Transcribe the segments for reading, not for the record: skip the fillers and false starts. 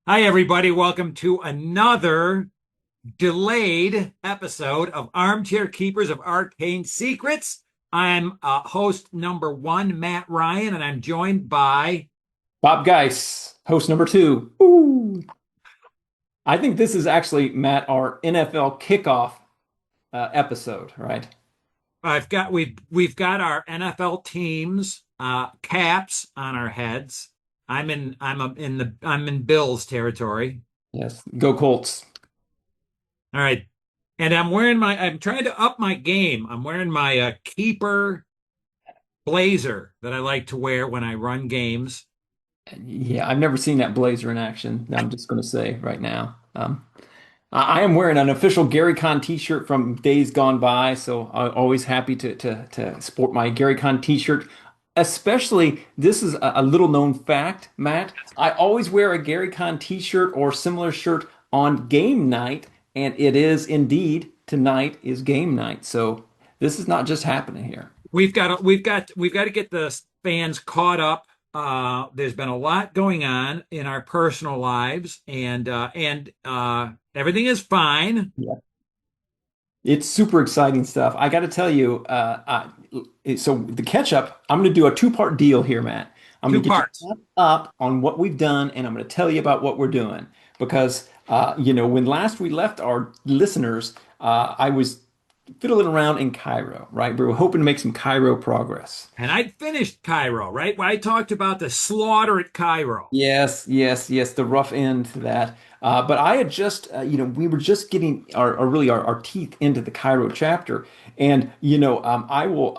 Hi, everybody. Welcome to another delayed episode of Armchair Keepers of Arcane Secrets. I'm host number one, Matt Ryan, and I'm joined by. Bob Geis, host number two. Ooh. I think this is actually, Matt, our NFL kickoff episode, right? We've got our NFL teams caps on our heads. I'm in Bills territory. Yes. Go Colts. All right, and I'm trying to up my game. I'm wearing my keeper blazer that I like to wear when I run games. Yeah, I've never seen that blazer in action. I'm just going to say right now. I am wearing an official Gary Con t-shirt from days gone by, so I'm always happy to sport my Gary Con t-shirt. Especially, this is a little known fact, Matt. I always wear a Gary Con t-shirt or similar shirt on game night, and it is indeed tonight is game night. So this is not just happening here. We've got to get the fans caught up. There's been a lot going on in our personal lives, and everything is fine. Yeah. It's super exciting stuff. I got to tell you, so the catch up, I'm going to do a two-part deal here, Matt. I'm Two going to get you parts. caught up on what we've done, and I'm going to tell you about what we're doing. Because, when last we left our listeners, I was fiddling around in Cairo, right? We were hoping to make some Cairo progress. And I finished Cairo, right? When I talked about the slaughter at Cairo. Yes, yes, yes, the rough end to that. But I had just, we were just getting our teeth into the Cairo chapter. And, I will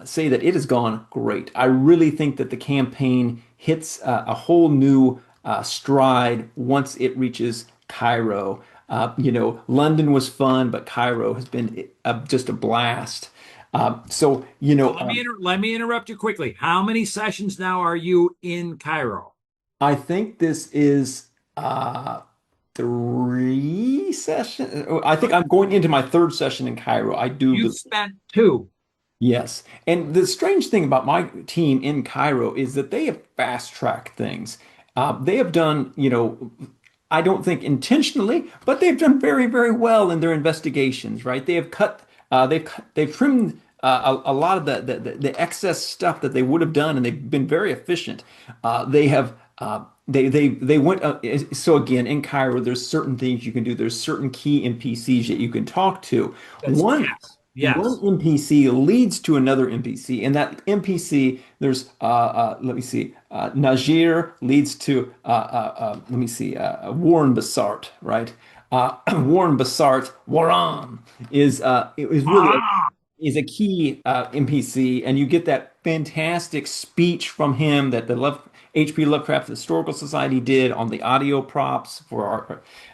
say that it has gone great. I really think that the campaign hits a whole new stride once it reaches Cairo. London was fun, but Cairo has been just a blast. So, So let me interrupt you quickly. How many sessions now are you in Cairo? I think this is three sessions. I think I'm going into my third session in Cairo. I do You've believe. spent two. Yes. And the strange thing about my team in Cairo is that they have fast-tracked things. They have done, I don't think intentionally, but they've done very, very well in their investigations, right? They've trimmed a lot of the excess stuff that they would have done, and they've been very efficient. They have they went so again in Cairo, there's certain things you can do. There's certain key NPCs that you can talk to. That's One yes, one yes. NPC leads to another NPC, and that NPC, there's let me see, Najir leads to let me see, Warren Bassart, right? Warren Bassart, Warren is really Ah, is a key NPC, and you get that fantastic speech from him that the Love HP Lovecraft Historical Society did on the audio props for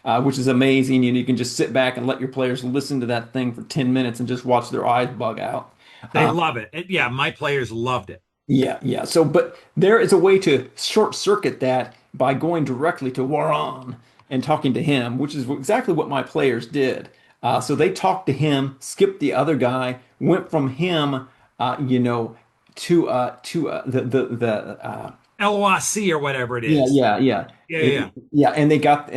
our, which is amazing. And you can just sit back and let your players listen to that thing for 10 minutes and just watch their eyes bug out. they love it. Yeah, my players loved it. Yeah, yeah. So, but there is a way to short circuit that by going directly to Waran and talking to him, which is exactly what my players did. So they talked to him, skipped the other guy, went from him, to LOC or whatever it yeah, is. yeah, yeah. Yeah, yeah, yeah. Yeah, and they got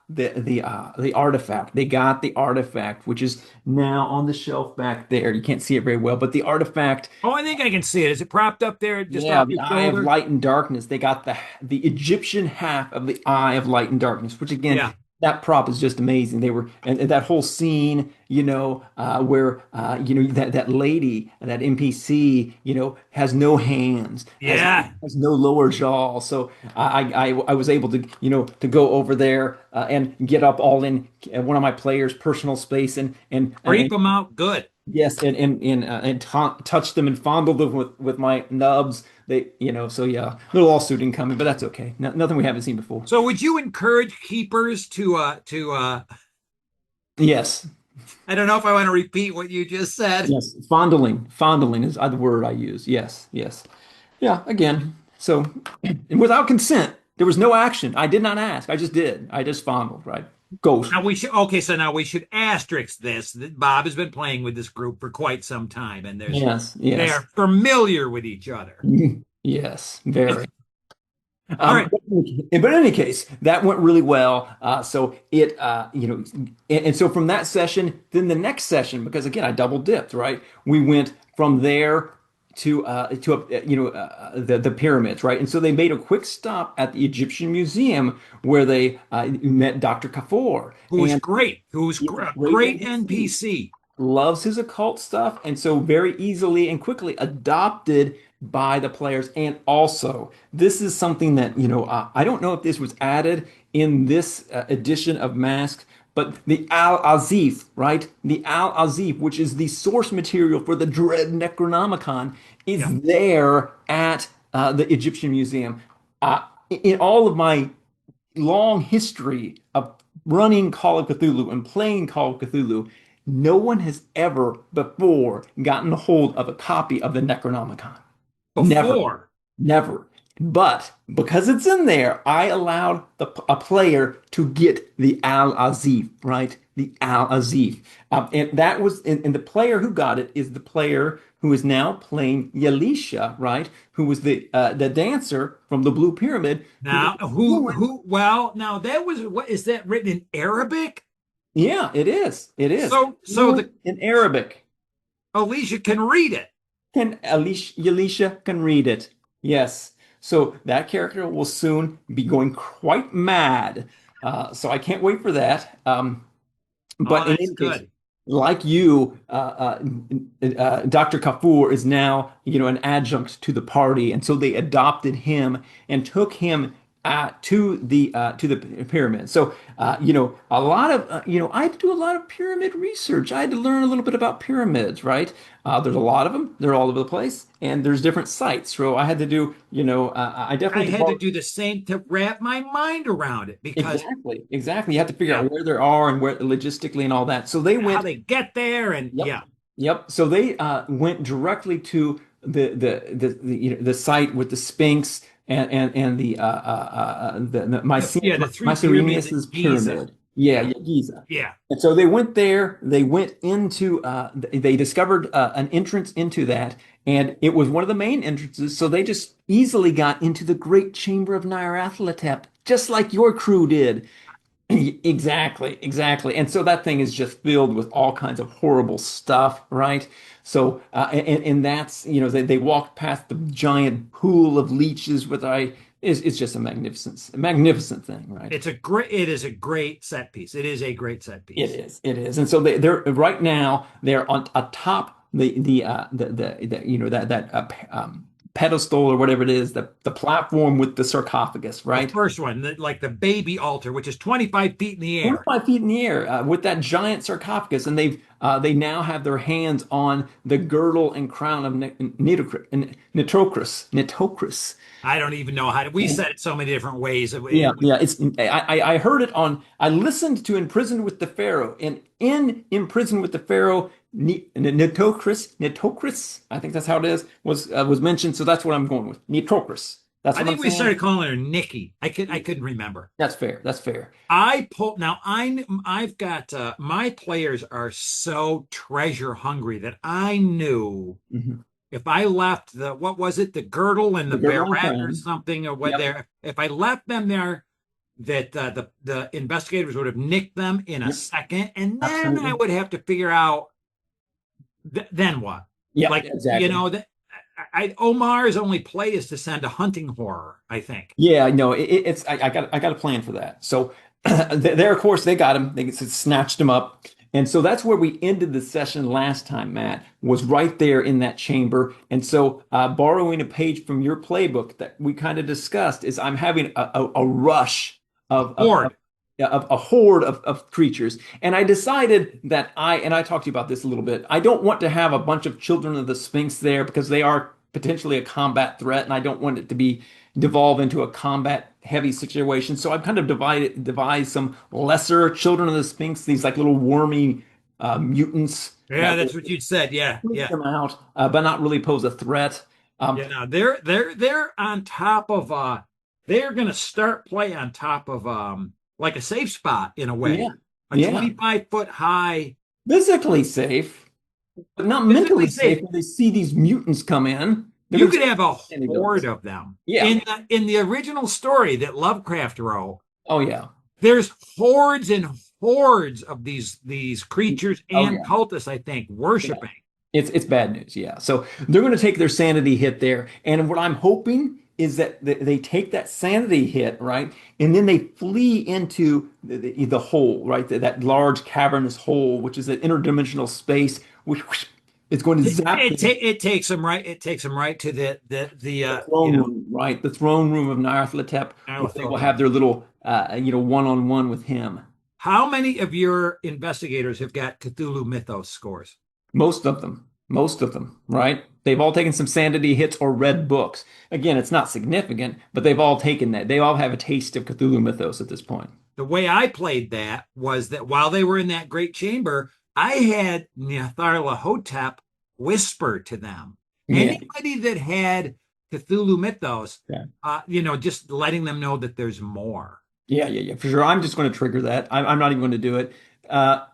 the artifact. They got the artifact, which is now on the shelf back there. You can't see it very well, but the artifact. Oh, I think I can see it. Is it propped up there just Yeah, off the your Eye of shoulder? Light and Darkness. They got the Egyptian half of the Eye of Light and Darkness, which again, Yeah. that prop is just amazing. They were and that whole scene, where that lady, that NPC, has no hands, has Yeah. has no lower jaw. So I was able to to go over there and get up all in one of my players' personal space Creep them out good. yes, and touch them and fondle them with my nubs. So yeah, little lawsuiting coming, but that's okay. No, nothing we haven't seen before. So would you encourage keepers Yes, I don't know if I want to repeat what you just said. yes, fondling is the word I use. Yes, yes, yeah. Again, so and without consent, there was no action. I did not ask. I just did. I just fondled. Right, ghost. So now we should asterisk this. That Bob has been playing with this group for quite some time, and Yes, they yes, are familiar with each other. yes. Very. All right. But in any case, that went really well. So it, and so from that session, then the next session, because again, I double dipped, right? We went from there to the pyramids, right? And so they made a quick stop at the Egyptian Museum where they met Dr. Kafur, Who's and great? Who's he's a a great great NPC, NPC? loves his occult stuff, and so very easily and quickly adopted by the players. And also, this is something that, I don't know if this was added in this edition of Mask, but the Al-Azif, right? The Al-Azif, which is the source material for the Dread Necronomicon, is Yeah. there at the Egyptian Museum. In all of my long history of running Call of Cthulhu and playing Call of Cthulhu, no one has ever before gotten a hold of a copy of the Necronomicon. Never, Before. never. But because it's in there, I allowed a player to get the Al Azif, right? The Al Azif. And that was, and the player who got it is the player who is now playing Yalisha, right? Who was the dancer from the Blue Pyramid who was Now, well, now that was, what is that written in Arabic? yeah, it is. It is. So the In Arabic. Alicia can read it. Yalisha can read it. Yes. So that character will soon be going quite mad. So I can't wait for that. Oh, But in that's any case, good. like you, Dr. Kafur is now, an adjunct to the party, and so they adopted him and took him to the pyramid. So, a lot of, I had to do a lot of pyramid research. I had to learn a little bit about pyramids, right? There's a lot of them. They're all over the place, and there's different sites. So I had to do, I I definitely had to had to borrow. do the same to wrap my mind around it because Exactly, exactly. You have to figure yeah, out where they are and where logistically and all that. So they how went. they get there and Yep. yeah, Yep. So they went directly to the site with the Sphinx and the the three pyramids at Mycerinus's Giza. pyramid. Yeah, Yeah, yeah, Giza. yeah. And so they went there. They went into. They discovered an entrance into that, and it was one of the main entrances. So they just easily got into the Great Chamber of Nyarlathotep, just like your crew did. Exactly, exactly. And so that thing is just filled with all kinds of horrible stuff, right? So, and that's, they walked past the giant pool of leeches with it's just a magnificent thing, right? It is a great set piece. It is a great set It piece. is, it is. And so they're right now, they're on atop that pedestal or whatever it is, the platform with the sarcophagus, The right? first one, like the baby altar, which is 25 feet in the air. 25 feet in the air with that giant sarcophagus, and they now have their hands on the girdle and crown of Nitocris. I don't even know how to, we said it so many different ways. Yeah, yeah. I heard it on. I listened to Imprisoned with the Pharaoh, and in Imprisoned with the Pharaoh, Nitocris. I think that's how it is. Was mentioned, so that's what I'm going with. Nitocris. That's I what I'm think we saying. started calling her Nikki. I couldn't remember. That's fair. That's fair. I pull now. I've got my players are so treasure hungry that I knew Mhm. if I left the what was it, the girdle and The the girdle and beret or crown. something or what Yep. there, if I left them there, that the investigators would have nicked them in a Yep. second, and then I Absolutely. would have to figure out then what. Yep. Like Exactly. that. Omar's only play is to send a hunting horror. I think. Yeah, no, it's I got a plan for that. So there, of course, they got him. They snatched him up, and so that's where we ended the session last time. Matt was right there in that chamber, and so borrowing a page from your playbook that we kind of discussed is I'm having a rush A of of, of horde. of a horde of creatures, and I decided that I talked to you about this a little bit. I don't want to have a bunch of children of the Sphinx there because they are potentially a combat threat, and I don't want it to be devolve into a combat heavy situation. So I've kind of devised some lesser children of the Sphinx, these like little wormy mutants Yeah, that that's will what you said. Yeah, freak yeah. them out, but not really pose a threat. Um, Yeah, no, they're on top of they're gonna start play on top of like a safe spot in a yeah, way. A yeah, 25-foot high, physically safe, but not physically mentally safe safe. when they see these mutants come in. They're You going to could take have a sanity horde buildings. of them. Yeah. In the original story that Lovecraft wrote, Oh yeah. there's hordes and hordes of these creatures Oh and yeah. cultists, I think, Yeah. worshiping. It's bad news, yeah. So they're going to take their sanity hit there, and what I'm hoping is that they take that sanity hit, right, and then they flee into the hole, right, that large cavernous hole, which is an interdimensional space, which is going to zap them. It takes them right. It takes them right to the The throne room, right, the throne room of Nyarlathotep, where they will have their little, one-on-one with him. How many of your investigators have got Cthulhu Mythos scores? Most of them, right? They've all taken some sanity hits or read books. Again, it's not significant, but they've all taken that. They all have a taste of Cthulhu mythos at this point. The way I played that was that while they were in that great chamber, I had Nyarlathotep whisper to them. Yeah, Anybody that had Cthulhu Mythos, yeah, just letting them know that there's more. yeah, for sure. I'm just going to trigger that. I'm not even going to do it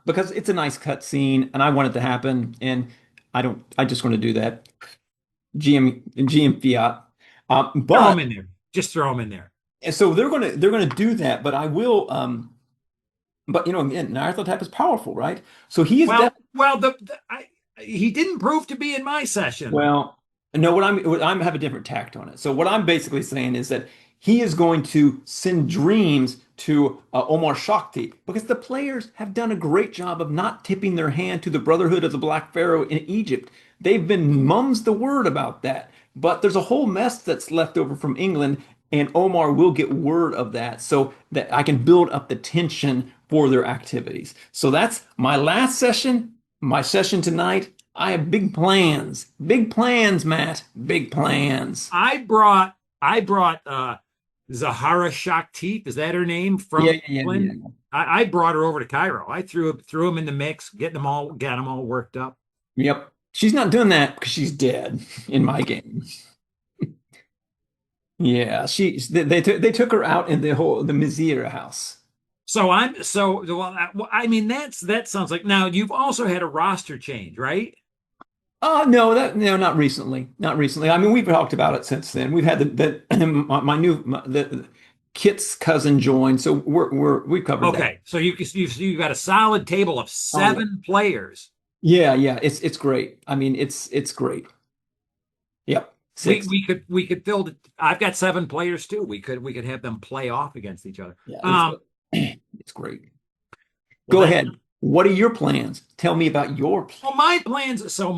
because it's a nice cut scene, and I want it to happen. And I don't. I just want to do that. GM Fiat. Throw But them in there. Just throw them in there. and so they're gonna do that. But I will. But again, Nyarlathotep is powerful, right? So he is He didn't prove to be in my session. Well, no, what I'm have a different tact on it. So what I'm basically saying is that he is going to send dreams to Omar Shakti because the players have done a great job of not tipping their hand to the Brotherhood of the Black Pharaoh in Egypt. They've been mum's the word about that. But there's a whole mess that's left over from England, and Omar will get word of that so that I can build up the tension for their activities. So that's my last session, my session tonight. I have big plans. Big plans, Matt. Big plans. I brought Zahara Shaktif, is that her name, Yeah, from yeah, yeah, England? I brought her over to Cairo. I threw them in the mix, got them all worked up. yeah. Yep. She's not doing that because she's dead in my game. Yeah, they took her out in the Mizira house. I mean that sounds like now you've also had a roster change, right? No, not recently. Not recently. I mean, we've talked about it since then. We've had the Kit's cousin joined, so we've covered that. Okay, so you got a solid table of Oh yeah. 7 players. Yeah. It's great. I mean, it's great. Yep. Six. We could fill it. I've got 7 players too. We could have them play off against each other. Yeah, it's great. Well, Go ahead. What are your plans? Tell me about your well, plans. my plans. So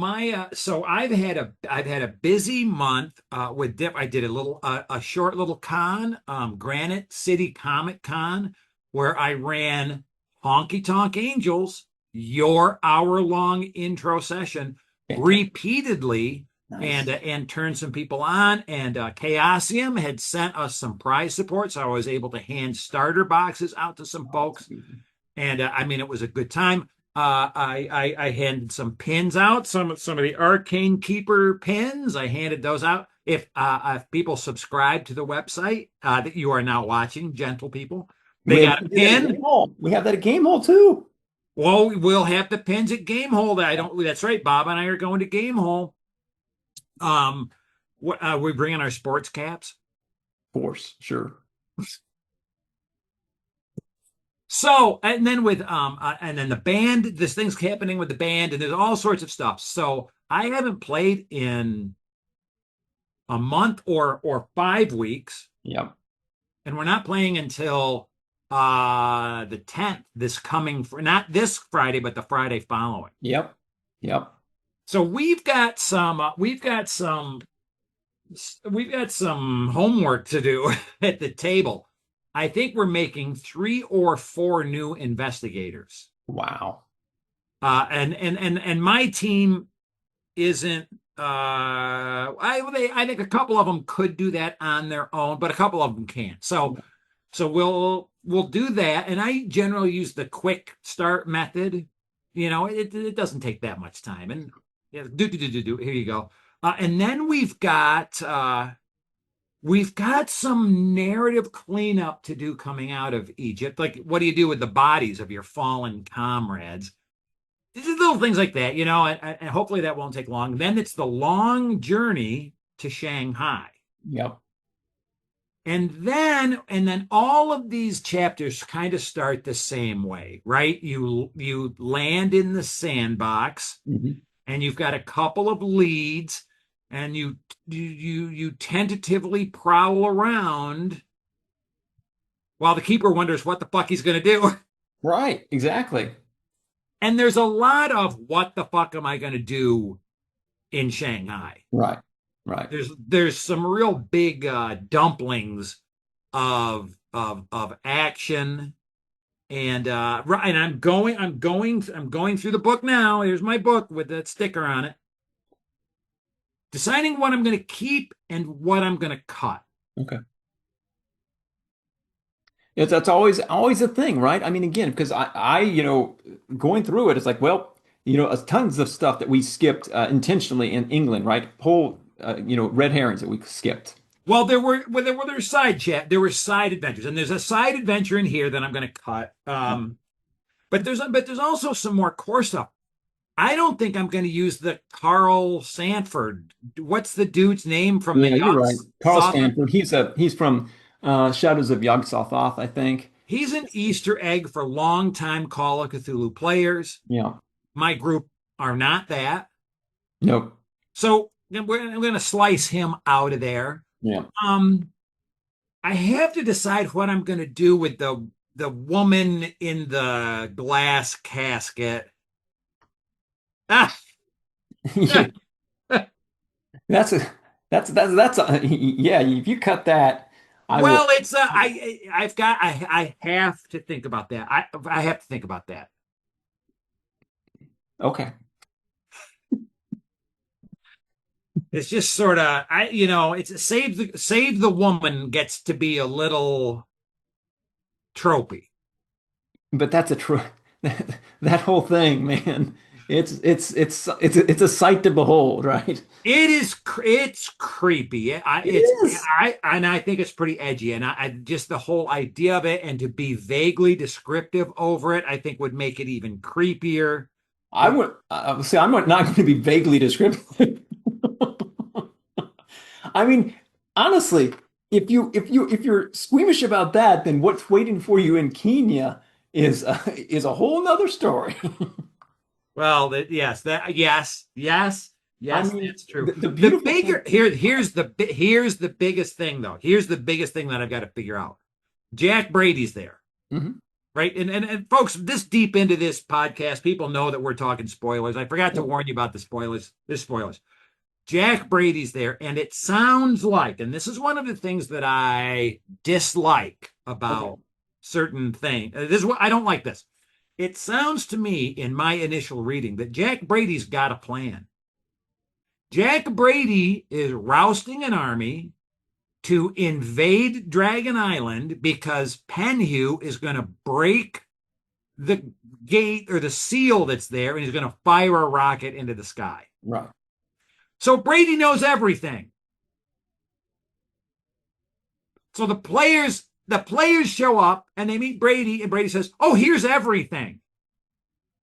I've had a busy month with dip. I did a short little con, Granite City Comic Con, where I ran Honky Tonk Angels, your hour-long intro session, Fantastic. repeatedly, Nice. and turned some people on. And Chaosium had sent us some prize support, so I was able to hand starter boxes out to some Oh, that's folks. amazing. And I mean, it was a good time. I handed some pins out, some of the Arcane Keeper pins. I handed those out. If people subscribe to the website that you are now watching, gentle people, they got a We did that at pin. Game Hall. We have that at Game Hall too. Well, we'll have the pins at Gamehole. I don't. That's right. Bob and I are going to Gamehole. We bringing our sports caps. Of course, sure. So, and then the band, this thing's happening with the band, and there's all sorts of stuff. So I haven't played in a month or 5 weeks, Yep. and we're not playing until the 10th, this coming for not this Friday, but the Friday following. Yep. Yep. So we've got some homework to do at the table. I think we're making 3 or 4 new investigators. Wow. And my team isn't. I think a couple of them could do that on their own, but a couple of them can't. So we'll do that. And I generally use the quick start method. It doesn't take that much time. And yeah, do. Here you go. And then we've got some narrative cleanup to do coming out of Egypt. Like, what do you do with the bodies of your fallen comrades? These are little things like that, and hopefully that won't take long. Then it's the long journey to Shanghai. Yep. And then all of these chapters kind of start the same way, right? You land in the sandbox Hmm. and you've got a couple of leads and you tentatively prowl around while the keeper wonders what the fuck he's going to do. Right. Exactly. And there's a lot of what the fuck am I going to do in Shanghai? Right. Right. There's some real big dumplings of action. And right, and I'm going through the book now. Here's my book with that sticker on it. Deciding what I'm going to keep and what I'm going to cut. Okay. That's always a thing, right? I mean, again, because going through it, it's like, well, tons of stuff that we skipped intentionally in England, right? Whole, red herrings that we skipped. Well, there were there were side adventures, and there's a side adventure in here that I'm going to cut. But there's also some more core stuff. I don't think I'm going to use the Carl Sanford. What's the dude's name from the Yeah, you're Yogg right. Carl Sothoth? Stanford. He's from Shadows of Yogg-Sothoth, I think. He's an Easter egg for longtime Call of Cthulhu players. Yeah. My group are not that. Nope. So I'm going to slice him out of there. Yeah. Um, I have to decide what I'm going to do with the woman in the glass casket. Ah, Yeah. That's a that's a yeah. If you cut that, I will. well, it's I have to think about that. I have to think about that. Okay. It's just sort of it's save the woman gets to be a little tropey. But that's a true that whole thing, man. It's a sight to behold, right? It's creepy. It is. I think it's pretty edgy, and I just the whole idea of it and to be vaguely descriptive over it, I think would make it even creepier. I would see. I'm not going to be vaguely descriptive. I mean, honestly, if you're squeamish about that, then what's waiting for you in Kenya is a whole nother story. Well, I yes, mean, that's true. the The beautiful bigger thing. here's the biggest thing though. Here's the biggest thing that I've got to figure out. Jack Brady's there, Mhm. right? And folks, this deep into this podcast, people know that we're talking spoilers. I forgot to warn you about the spoilers. There's spoilers. Jack Brady's there, and it sounds like, and this is one of the things that I dislike Okay. about certain things. This is what I don't like this. It sounds to me in my initial reading that Jack Brady's got a plan. Jack Brady is rousting an army to invade Dragon Island because Penhew is going to break the gate or the seal that's there and he's going to fire a rocket into the sky. Right. So Brady knows everything. So the players show up and they meet Brady and Brady says, "Oh, here's everything."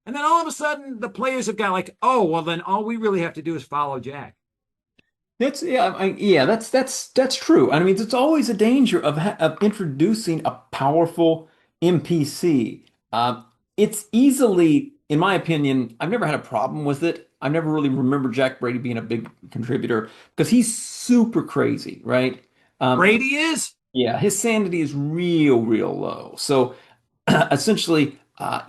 And then all of a sudden the players have got like, "Oh, well then all we really have to do is follow Jack." That's yeah, yeah. That's true. I mean, it's always a danger of introducing a powerful NPC. It's easily, in my opinion, I've never had a problem with it. I've never really remembered Jack Brady being a big contributor because he's super crazy, right? Um, Brady is? yeah, his sanity is real low. So essentially, I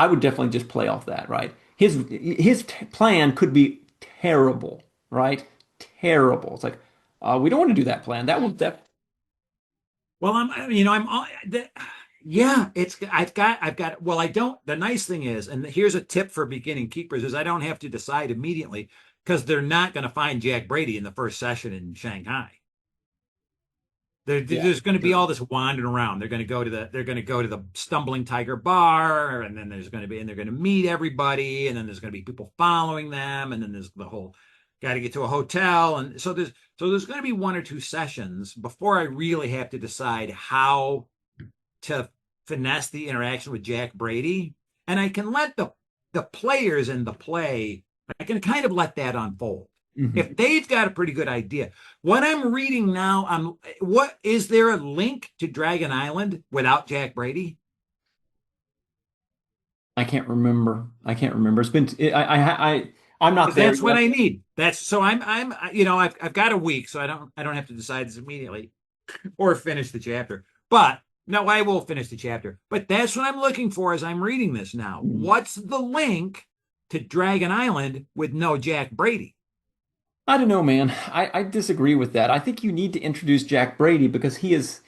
would definitely just play off that, right? His plan could be terrible, right? Terrible. It's like, we don't want to do that plan. Well, yeah, I've got, well, I don't, the nice thing is, and here's a tip for beginning keepers is I don't have to decide immediately because they're not going to find Jack Brady in the first session in Shanghai. Yeah, There's going to be sure. all this wandering around. They're going to go to the Stumbling Tiger bar, and then they're going to meet everybody, and then there's going to be people following them, and then there's the whole got to get to a hotel, and so there's going to be one or two sessions before I really have to decide how to finesse the interaction with Jack Brady, and I can let the players in the play. I can kind of let that unfold. Mhm. If they've got a pretty good idea. What I'm reading now, what is there a link to Dragon Island without Jack Brady? I can't remember. I can't remember. It's been I'm not Because there that's what yet. I need. That's so I've got a week, so I don't have to decide this immediately or finish the chapter. But no, I will finish the chapter. But that's what I'm looking for as I'm reading this now. Mhm. What's the link to Dragon Island with no Jack Brady? I don't know, man. I disagree with that. I think you need to introduce Jack Brady because he is,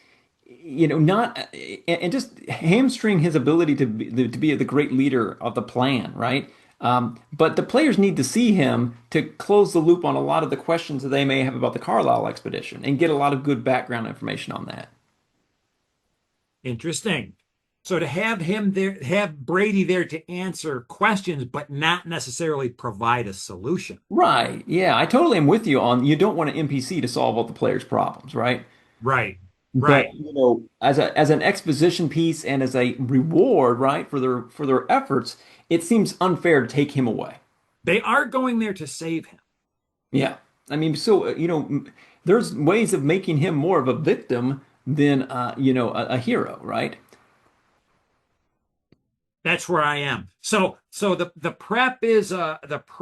not and just hamstring his ability to be the great leader of the plan, right? But the players need to see him to close the loop on a lot of the questions that they may have about the Carlisle expedition and get a lot of good background information on that. Interesting. So to have him there, have Brady there to answer questions, but not necessarily provide a solution. Right. Yeah, I totally am with you on you don't want an NPC to solve all the players' problems, right? Right. But Right. as an exposition piece and as a reward, right, for their efforts, it seems unfair to take him away. They are going there to save him. Yeah. I mean, so there's ways of making him more of a victim than a hero, right? That's where I am. So the prep is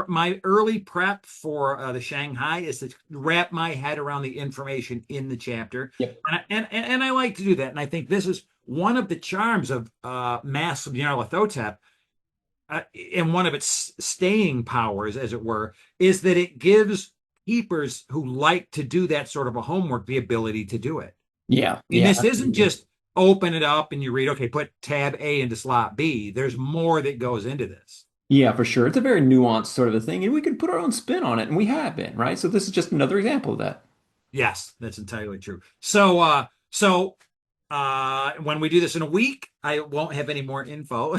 my early prep for the Shanghai is to wrap my head around the information in the chapter, Yep. and I like to do that. And I think this is one of the charms of Mass of Nyarlathotep, and one of its staying powers, as it were, is that it gives keepers who like to do that sort of a homework the ability to do it. Yeah, I mean, yeah, this isn't absolutely. just open it up and you read, okay, put tab A into slot B. There's more that goes into this. Yeah, for sure. It's a very nuanced sort of a thing, and we could put our own spin on it, and we have been, right? So this is just another example of that. Yes, that's entirely true. So when we do this in a week, I won't have any more info.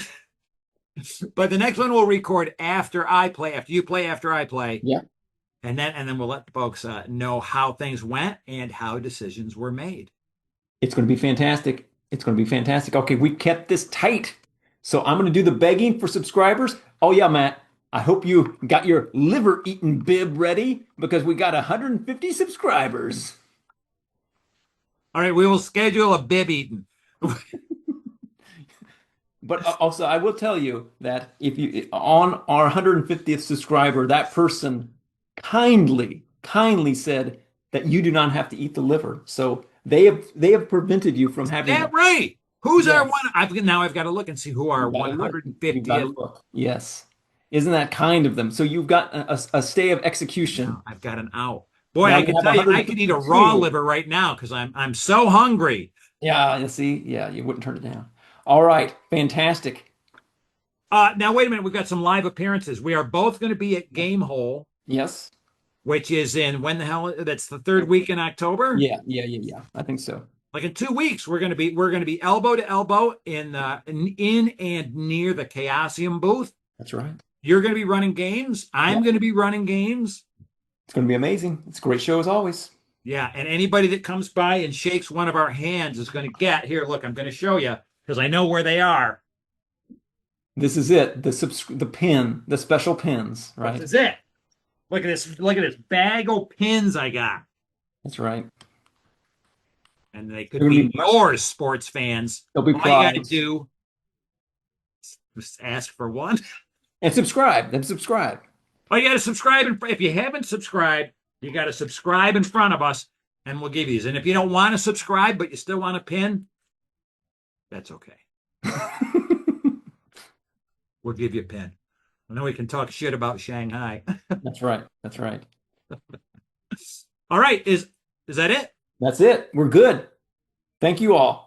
But the next one we'll record after I play, after you play, after I play, Yeah. and then we'll let the folks know how things went and how decisions were made. It's going to be fantastic. It's going to be fantastic. Okay, we kept this tight. So I'm going to do the begging for subscribers. Oh, yeah, Matt. I hope you got your liver eaten bib ready because we got 150 subscribers. All right, we will schedule a bib eating. But also, I will tell you that if you on our 150th subscriber, that person kindly said that you do not have to eat the liver. So they have prevented you from Is having that that. right? Who's our one? Yes. I've got to look and see who our You got to look. You got to 150th. look. Yes. Isn't that kind of them? So you've got a stay of Now execution. I've got an out. Boy, Now I you can have tell you, I could eat a raw 152. liver right now because I'm so hungry. Yeah, you see? Yeah, you wouldn't turn it down. All right. Fantastic. Now wait a minute, we've got some live appearances. We are both going to be at Game Hole, Yes. which is in when the hell? That's the third week in October. Yeah. I think so. Like in 2 weeks, we're going to be elbow to elbow in and near the Chaosium booth. That's right. You're going to be running games. Yeah. I'm going to be running games. It's going to be amazing. It's a great show as always. Yeah, and anybody that comes by and shakes one of our hands is going to get here. Look, I'm going to show you because I know where they are. This is it. The pin, the special pins, This right? is it. Look at this. Look at this bag of pins I got, That's right. and they could They're going to be be yours, sports fans. there'll be All you got to prize. do is ask for one. And subscribe. And subscribe. Oh, you got to subscribe. If you haven't subscribed, you got to subscribe in front of us, and we'll give you these. And if you don't want to subscribe, but you still want a pin, that's okay. We'll give you a pin. I know we can talk shit about Shanghai. That's right. That's right. All right, is that it? That's it. We're good. Thank you all.